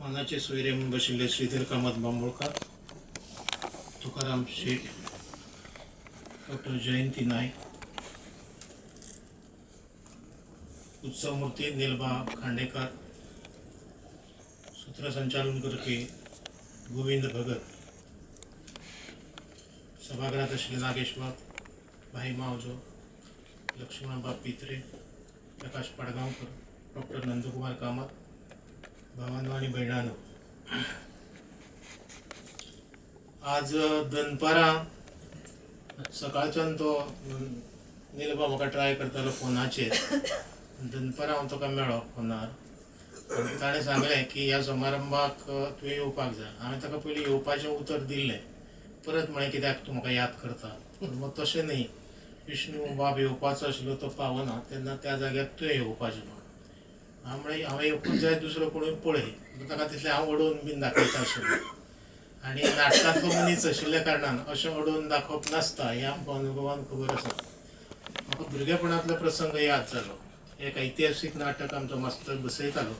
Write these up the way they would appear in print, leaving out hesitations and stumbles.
मानाचे सोयरे म्हणून बसले श्रीधर कामत बांबोळकर, तुकाराम शेठ, डॉक्टर जयंती नाईक, उत्सवमूर्ती नीलबा खांडेकर, सूत्रसंचालन करके गोविंद भगत, सभागृहात असलेले नागेश्वर भाई मावजो, लक्ष्मणबा पित्रे, प्रकाश पाडगावकर, डॉक्टर नंदकुमार कामत, भावांनो आणि बहिणांनो, आज दनपारा सकाळच्यान तो नीलबा म्हाका ट्राय करतालो फोनाचेर. दनपारा हांव तुका मेळ्ळो फोनार. ताणें सांगलें की ह्या समारंभाक तुवें येवपाक जाय. हांवें ताका पयलीं येवपाचें उतर दिल्लें. परत म्हळें कित्याक तूं म्हाका याद करता. मग तशें न्ही, विष्णू बाब येवपाचो आशिल्लो तो पावना तेन्ना त्या जाग्यार तुवें येवपाचें म्हणून. हांवें येवपूच जाय, दुसरो कोणूय पळय. ताका तितलें हांव अडोवन बीन दाखयता आशिल्लो. आनी नाटकांतलो मनीस आशिल्ल्या कारणान अशें अडोवन दाखोवप नासता हें आमकां अनुभवान खबर आसा. म्हाका भुरगेपणांतलो प्रसंग याद जालो. एक ऐतिहासीक नाटक आमचो मास्तर बसयतालो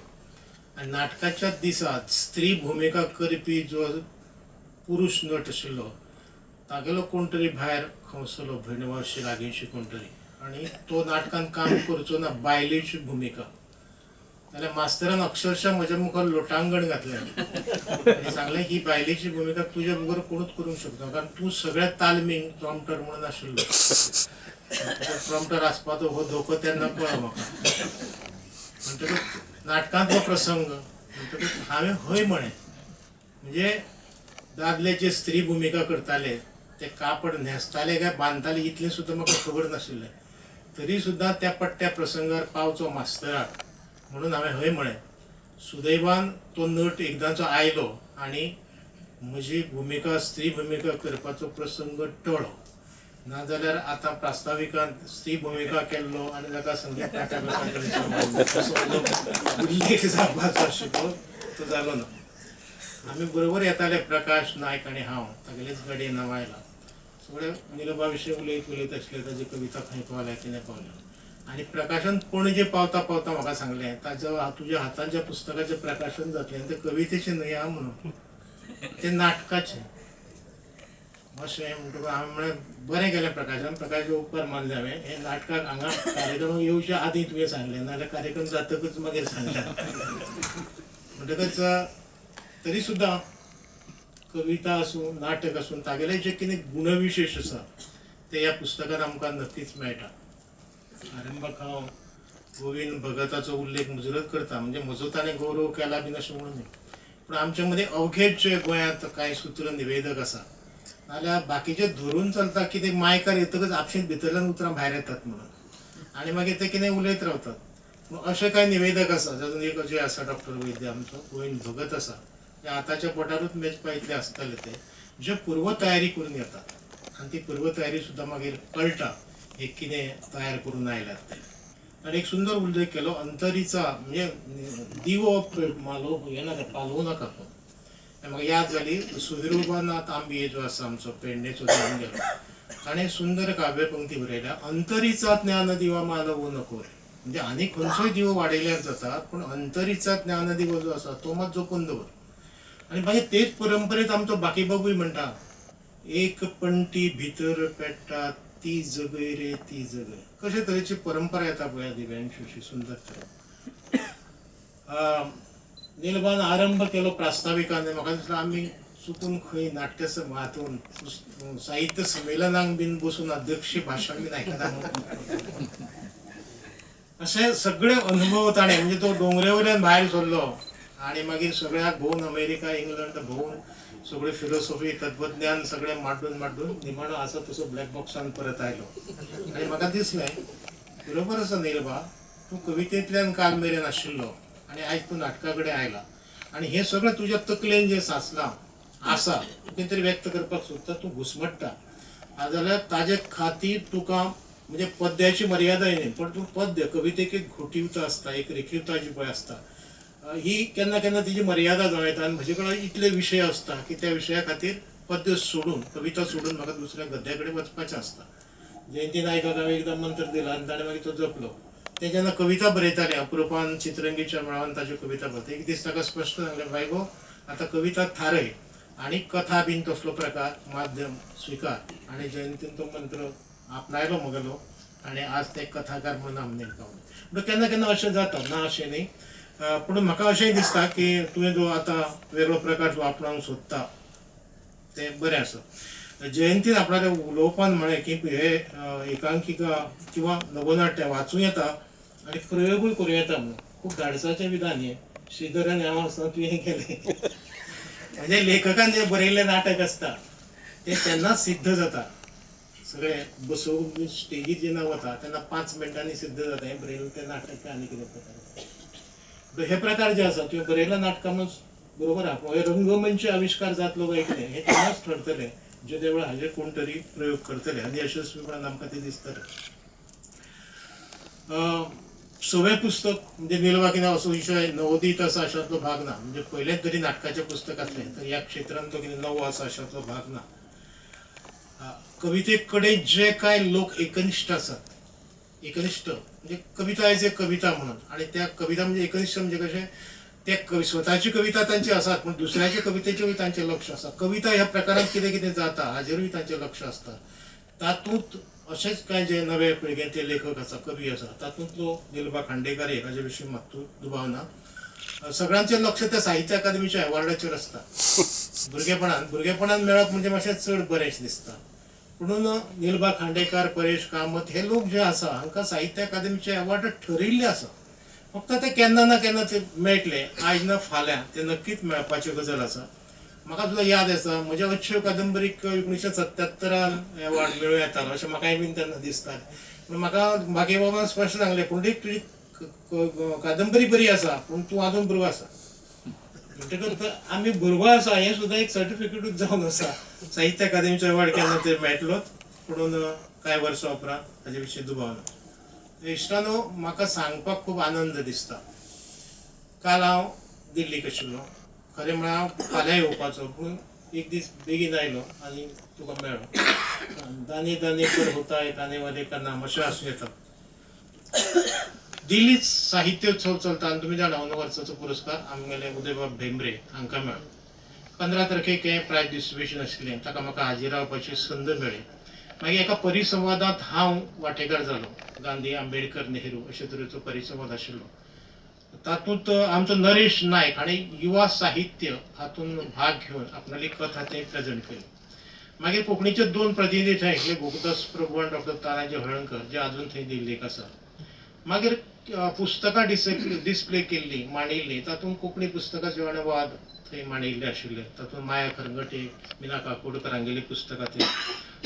आनी नाटकाच्या दिसा स्त्री भुमिका करपी जो पुरुश नट आशिल्लो तागेलो कोण तरी भायर खंवसलो, भयणवळशी लागींची कोण तरी, आनी तो नाटकांत काम करचो ना, बायलेची भुमिका. जाल्यार मास्तरान अक्षरशः म्हज्या मुखार लोटांगण घातलें आनी सांगलें ही बायलेची भुमिका तुज्या बरोबर कोणूच करूंक शकना, कारण तूं सगळ्या तालमीक प्रॉम्प्टर म्हणून आशिल्लो. प्रॉम्प्टर आसपाचो हो धोको तेन्ना कळ्ळो म्हाका. म्हणटकच नाटकांतलो प्रसंग म्हणटकच हांवें हय म्हळें. म्हणजे दादले जे स्त्री भुमिका करताले ते कापड न्हेसताले काय बांदताले इतलें सुद्दां म्हाका खबर नाशिल्लें. तरी सुद्दां त्या पट्ट्या प्रसंगार पावचो मास्तराक म्हणून हांवें हय म्हळें. सुदैवान तो नट एकदांचो आयलो आनी म्हजी भुमिका, स्त्री भुमिका करपाचो प्रसंग टळ्ळो. नाजाल्यार आतां प्रास्ताविकांत स्त्री भुमिका केल्लो आनी ताका संगीत नाटकाचो उल्लेख जावपाचो आशिल्लो तो जालो ना. आमी बरोबर येताले, प्रकाश नायक आनी हांव, तागेलेच गाडयेन हांव आयला. सगळे नीलबा विशीं उलयत आसले, ताजी कविता खंय पावल्या कितें पावल्या. आनी प्रकाशन पणजे पावता पावता म्हाका सांगलें तुज्या हातान ज्या पुस्तकाचें प्रकाशन जातलें तें कवितेचें न्हय आहा म्हणून, तें नाटकाचें अशें. म्हणटकूच हांवें म्हळें बरें केलें प्रकाशान, प्रकाशाचे उपकार मानले हांवें. हें नाटकाक हांगा कार्यक्रमाक येवच्या आदीं तुवें सांगलें, नाजाल्यार कार्यक्रम जातकच मागीर सांगलें. म्हणटकच तरी सुद्दां कविता आसूं, नाटक आसूं, तागेले जे कितें गुणविशेश आसा ते ह्या पुस्तकांत आमकां नक्कीच मेळटा. आरंभाक हांव गोविंद भगताचो उल्लेख मुजरत करता, म्हणजे म्हजो ताणें गौरव केला बीन अशें म्हणून न्ही, पूण आमचे मदीं अवघेच जे गोंयांत कांय सूत्र निवेदक आसा, नाल्यार बाकीचे धरून चलता कितें मायकार येतकच आपशींच भितरल्यान उतरां भायर येतात म्हणून, आनी मागीर ते कितें उलयत रावतात. अशें कांय निवेदक आसा, जातून एक अजय आसा डॉक्टर वैद्य आमचो, गोविंद भगत आसा, जे आतांच्या पोटारूच मेजपा इतले आसताले ते, जे पूर्व तयारी करून येतात आनी ती पूर्व तयारी सुद्दां मागीर कळटा एक कितें तयार करून आयल्यात ते. आनी एक सुंदर उल्लेख केलो, अंतरीचा म्हणजे दिवो हें नाका, पालवू नाका तो. म्हाका याद जाली, सुधीरोबानाथ आंबिये जो आसा आमचो पेडणेचो जावन गेलो, ताणें सुंदर काव्यपंक्ती बरयल्या, अंतरीचा ज्ञान दिवा मालवू नको. म्हणजे आनी खंयचोय दिवो वाडयल्यार जाता, पूण अंतरीचा ज्ञान दिवो जो आसा तो मात जपून दवर. आनी मागीर तेच परंपरेंत आमचो बाकी बाबूय म्हणटा, एक पंटी भितर पेट्टा ती जगय रे ती जगय. कशे तरेची परंपरा येता पळय दिव्यांशी सुंदर तरेन. नीलबान आरंभ केलो प्रास्ताविकान. म्हाका दिसता आमी चुकून खंय नाट्य हातून साहित्य संमेलनाक बीन बसून अध्यक्ष भाशण बीन आयकता अशें सगळे अनुभव ताणें. म्हणजे तो डोंगरे वयल्यान भायर सरलो आनी मागीर सगळ्याक भोंवन अमेरिका, इंग्लंड भोंवन सगळे फिलोसॉफी, तत्वज्ञान सगळें माड्डून निमाणो आसा तसो ब्लॅक बॉक्सान परत आयलो. आनी म्हाका दिसलें बरोबर आसा नीलबा, तूं कवितेंतल्यान काल मेरेन आशिल्लो आनी आयज तूं नाटका कडेन आयला, आनी हें सगळें तुज्या तकलेन जें साचलां आसा, कितें तरी व्यक्त करपाक सोदता, तूं घुस्मट्टा. जाल्यार ताजे खातीर तुका म्हणजे पद्याची मर्यादा न्ही, पण तूं पद्य कवितेक एक घोटीवता आसता, एक रेखीवता जी पळय आसता, ही केन्ना केन्ना तिची मर्यादा जावन येता. आनी म्हजे कडेन इतले विशय आसता की त्या विशया खातीर पद्य सोडून, कविता सोडून म्हाका दुसऱ्या गद्या कडेन वचपाचें आसता. जयंती नायकाक हांवें एकदां मंत्र दिला आनी ताणें मागीर तो जपलो. ते जेन्ना कविता बरयताले अप्रुपान चित्रंगीच्या मेळान ताच्यो कविता बरयता एक दीस ताका स्पश्ट सांगलें, बाय गो आतां कविता थारय आनी कथा बीन तसलो प्रकार माध्यम स्विकार, आनी जयंतीन तो मंत्र आपणायलो म्हगेलो आनी आज ते कथाकार म्हणून नामनेर पावले. पूण केन्ना केन्ना अशें जाता, ना अशें न्ही, पूण म्हाका अशेंय दिसता की तुवें जो आतां वेगळो प्रकार जो आपणावंक सोदता ते बरें आसा. जयंतीन आपणाले उलोवपान म्हळें की हे एकांकिका किंवा नवनाट्य वाचूं येता आनी प्रयोगूय करूं येता म्हणून. खूब धाडसाचें विधान हें. श्रीधरन हांव आसतना तुवें केलें. म्हणजे लेखकान जे बरयल्लें नाटक आसता तें तेन्नाच सिद्ध जाता. सगळे बसोवन स्टेजीर जेन्ना वता तेन्ना 5 मिनटांनी सिद्ध जाता हें बरयल्लें तें नाटक आनी कितें प्रकार. हे प्रकार जे आसा तुवें बरयल्या नाटकानूच बरोबर आहा. हे रंगमंच आविश्कार जातलो काय कितें हें तेन्नाच ठरतलें जे वेळार हाजेर कोण तरी प्रयोग करतले आनी यशस्वीपणान आमकां ते दिसतलें. सगळें पुस्तक म्हणजे निलवा कितें असो विशय नवोदीत आसा अशांतलो भाग ना. म्हणजे पयलेंच तरी नाटकाचें पुस्तक आसलें तर ह्या क्षेत्रांत तो कितें नवो आसा अशांतलो भाग ना. कविते कडेन जे कांय लोक एकनिश्ठ आसात, एकनिश्ठ म्हणजे कविता एज ए कविता म्हणून, आनी त्या कविता म्हणजे एकनिश्ठ म्हणजे कशें ते स्वताची कविता तांची आसात पूण दुसऱ्याच्या कवितेचेरूय तांचें लक्ष आसा. कविता ह्या प्रकारांत कितें कितें जाता हाजेरूय तांचें लक्ष आसता. तातूंत अशेंच कांय जे नवे पिळगेंतले लेखक आसा, कवी आसा, तातूंतलो निलबा खांडेकर एक हाजे विशीं मात्तूय दुबाव ना. सगळ्यांचें लक्ष त्या साहित्य अकादमीच्या अवॉर्डाचेर आसता. भुरगेपणान मेळप म्हणजे मातशें चड बरेंशें दिसता. म्हणून निलबा खांडेकर, परेश कामत हे लोक जे आसा हांकां साहित्य अकादमीचे अवॉर्ड ठरिल्ले आसा. फक्त ते केन्ना ना केन्ना ते मेळटले, आज ना फाल्यां ते नक्कीच मेळपाची गजाल आसा. म्हाका सुद्दां याद आसा म्हज्या अच्छ्यो कादंबरीक 1977 अवॉर्ड मेळूं येतालो अशें म्हाकाय बीन तेन्ना दिसतालें. पूण म्हाका भागे बाबान स्पश्ट सांगलें, पुंडलीक तुजी कादंबरी बरी आसा पूण तूं आजून भुरगो आसा. म्हणटकच आमी भुरगो आसा हें सुद्दां एक सर्टिफिकेटूच जावन आसा. साहित्य अकादमीचो अवॉर्ड केन्ना तरी मेळटलोच, पूण कांय वर्सां उपरांत हाजे विशीं दुबाव ना. इश्टानो, म्हाका सांगपाक खूब आनंद दिसता. काल हांव दिल्लीक आशिल्लो. खरें म्हळ्यार हांव फाल्यां येवपाचो पूण एक दीस बेगीन आयलो आनी तुका मेळ्ळो. दानी दानी कर होता है दाने वाले का नाम अशें आसूं येता. दिल्लीत साहित्योत्सव चलता आनी तुमी जाणा अंदू वर्साचो पुरस्कार आमगेले उदयबाब भेंब्रे हांकां मेळ्ळो. 15 तारखेक हें प्रायज डिस्ट्रिब्युशन आशिल्लें, ताका म्हाका हाजीर रावपाची संद मेळ्ळी. मागीर एका परिसंवादांत हांव वांटेकार जालो. गांधी, आंबेडकर, नेहरू अशे तरेचो परिसंवाद आशिल्लो. तातूंत आमचो नरेश नायक हांणी युवा साहित्य हातूंत भाग घेवन आपणाली कथा थंय प्रेझेंट केली. मागीर कोंकणीचे 2 प्रतिनिधी थंय आशिल्ले, गोकुळदास प्रभू आनी डॉ. तानाजी हळर्णकर, जे आजून थंय दिल्लीक आसा. मागीर पुस्तकां डिस्प्ले केल्ली, मांडिल्ली. तातूंत कोंकणी पुस्तकाचे अनुवाद थंय मांडिल्ले आशिल्ले. तातूंत माया खरंगटे, मिना काकोडकर हांगेली पुस्तकां थंय.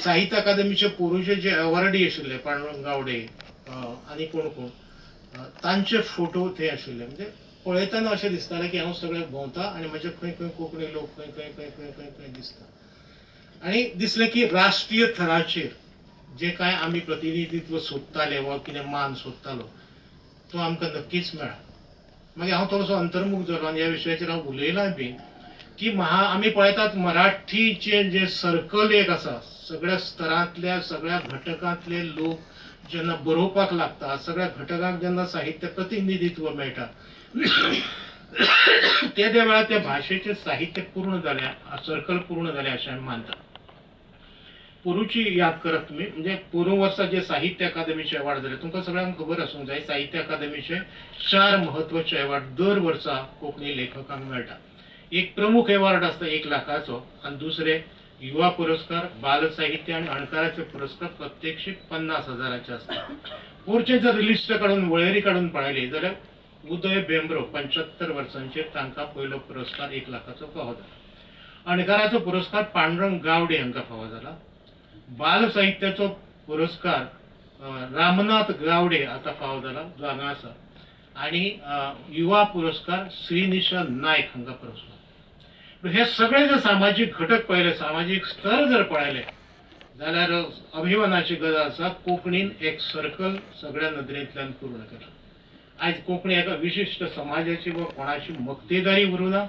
साहित्य अकादमीचे पोरूचे जे अवॉर्डी आशिल्ले, पांडुरंग गावडे आनी कोण कोण, तांचे फोटो थंय आशिल्ले. म्हणजे पळयतना अशें दिसतालें की हांव सगळें भोंवता आनी म्हजे खंय खंय कोंकणी लोक खंय खंय खंय खंय खंय खंय दिसता. आनी दिसलें की राष्ट्रीय थराचेर जे कांय आमी प्रतिनिधित्व सोदताले वा कितें मान सोदतालो तो आमकां नक्कीच मेळ्ळा. मागीर हांव थोडोसो अंतर्मुख जालो आनी ह्या विशयाचेर हांव उलयलां बीन की आमी पळयतात मराठीचे जे सर्कल एक आसा, सगळ्या स्तरांतल्या सगळ्या घटकांतले लोक जेन्ना बरोवपाक लागता, सगळ्या घटकांक जेन्ना साहित्य प्रतिनिधित्व मेळटा त्या वेळार त्या भाशेचें साहित्य पूर्ण जालें, सर्कल पूर्ण जालें अशें आमी मानतात. पोरूची याद करप तुमी, म्हणजे पोरू वर्सा जे साहित्य अकादमीचे अवॉर्ड जाले तुमकां सगळ्यांक खबर आसूंक जाय. साहित्य अकादमीचे 4 म्हत्वाचे अवॉर्ड दर वर्सा कोंकणी लेखकांक मेळटा. एक प्रमुख अवॉर्ड आसता 1 लाखाचो आनी दुसरे युवा पुरस्कार, बाल साहित्य आनी अणकाराचे पुरस्कार प्रत्येकी 50,000चे आसतात. पोरचे जर लिस्ट काडून वळेरी काडून पळयली जाल्यार उदय भेंब्रो 75 वर्सांचेर तांकां पयलो पुरस्कार 1 लाखाचो फावो जाला. अणकाराचो पुरस्कार पांडुरंग गावडे हांकां फावो जाला. बाल साहित्याचो पुरस्कार रामनाथ गावडे आता फावो जाला, जो हांगा आसा. आनी युवा पुरस्कार श्रीनिशा नायक हांकां पुरस्कार. हे सगळे जर सामाजीक घटक पळयले, सामाजीक स्तर जर पळयले जाल्यार अभिमानाची गजाल आसा. कोंकणीन एक सर्कल सगळ्या नदरेंतल्यान पूर्ण केला. आयज कोंकणी एका विशिश्ट समाजाची वा कोणाची मक्तेदारी उरूं ना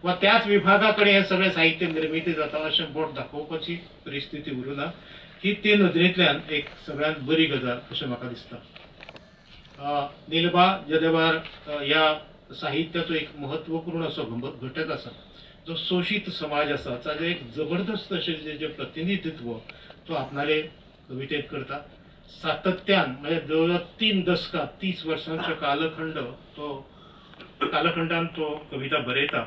वा त्याच विभागा कडेन हे सगळे साहित्य निर्मिती जाता अशें बोट दाखोवपाची परिस्थिती उरूं ना. ही ते नदरेंतल्यान एक सगळ्यांत बरी गजाल अशें म्हाका दिसता. निलबा जदेवार या साहित्याचो एक महत्वपूर्ण असो घटक असा, जो शोषित समाज असा ताजे एक जबरदस्त असे जे प्रतिनिधित्व तो आपणाले कवितेत करता. सातत्यान म्हणजे जवळजवळ 3 दशकां 30 वर्षांचा कालखंडान तो कविता बरयता.